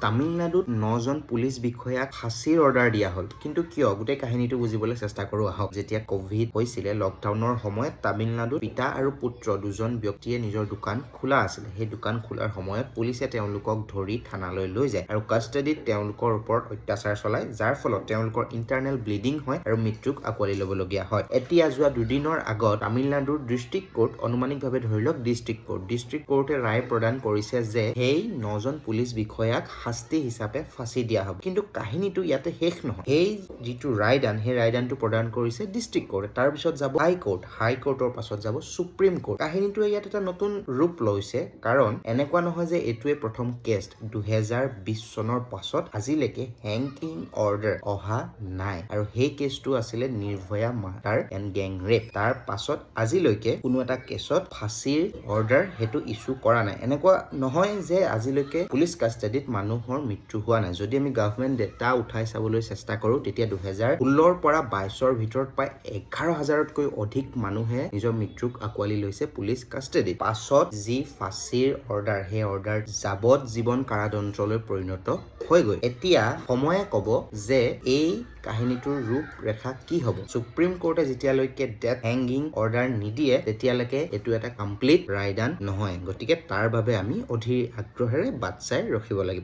তামিলনাডুত 9জন পুলিচ বিষয়াক ফাঁচীৰ অৰ্ডাৰ দিয়া হ'ল কিন্তু কিয় গোটেই কাহিনীটো বুজিবলৈ চেষ্টা কৰো আহক। যেতিয়া কোভিড হৈছিলে লকডাউনৰ সময়ত তামিলনাডুত পিতা আৰু পুত্ৰ দুজন ব্যক্তিয়ে নিজৰ দোকান খোলা আছিল। সেই দোকান খোলাৰ সময়ত পুলিচে তেওঁলোকক ধৰি থানালৈ লৈ যায় আৰু কাষ্টাডিত তেওঁলোকৰ ওপৰত অত্যাচাৰ চলায়, যাৰ ফলত তেওঁলোকৰ ইণ্টাৰনেল ব্লিডিং হয় আৰু মৃত্যুক আঁকোৱালি ল'বলগীয়া হয়। এতিয়া যোৱা দুদিনৰ আগত তামিলনাডুৰ ডিষ্ট্ৰিক্ট কোৰ্ট, অনুমানিকভাৱে ধৰি লওক ডিষ্ট্ৰিক্ট কোৰ্টে ৰায় প্ৰদান কৰিছে যে সেই 9জন পুলিচ বিষয়াক শাস্তি হিচাপে ফাঁচি দিয়া হ'ব। কিন্তু কাহিনীটো ইয়াতে শেষ নহয়। এই যিটো ৰায়দান, সেই ৰায়দানটো প্ৰদান কৰিছে ডিষ্ট্ৰিক্ট কোৰ্টে, তাৰ পিছত যাব হাই কোৰ্টৰ পাছত যাব সুপ্ৰিম কোৰ্ট। কাহিনীটোৱে ইয়াত এটা নতুন ৰূপ লৈছে, কাৰণ এনেকুৱা নহয় যে এইটোৱে প্ৰথম কেছ। 2020 চনৰ পাছত আজিলৈকে হেংকিং অৰ্ডাৰ অহা নাই আৰু সেই কেছটো আছিলে নিৰ্ভয়া মাৰ্ডাৰ এণ্ড গেং ৰেপ। তাৰ পাছত আজিলৈকে কোনো এটা কেছত ফাঁচীৰ অৰ্ডাৰ সেইটো ইছ্যু কৰা নাই। এনেকুৱা নহয় যে আজিলৈকে পুলিচ কাষ্টাডিত মানুহৰ মৃত্যু হোৱা নাই। যদি আমি গভৰ্ণমেণ্ট ডেটা উঠাই চাবলৈ চেষ্টা কৰো, তেতিয়া 2016 পৰা 22ৰ ভিতৰত প্ৰায় 11,000তকৈ অধিক মানুহে নিজৰ মৃত্যুক আঁকোৱালি লৈছে পুলিচ কাষ্টাডিত। পাছত যি ফাঁচীৰ অৰ্ডাৰ, সেই অৰ্ডাৰ যাৱজ্জীৱন কাৰাদণ্ডলৈ পৰিণত হৈ গৈ। এতিয়া সময়ে ক'ব যে এই কাহিনীটোৰ ৰূপৰেখা কি হ'ব। সুপ্ৰিম কোৰ্টে যেতিয়ালৈকে ডেথ হেংগিং অৰ্ডাৰ নিদিয়ে তেতিয়ালৈকে এইটো এটা কমপ্লিট ৰায়দান নহয়। গতিকে তাৰ বাবে আমি অধীৰ আগ্ৰহেৰে বাট চাই ৰখিব লাগিব।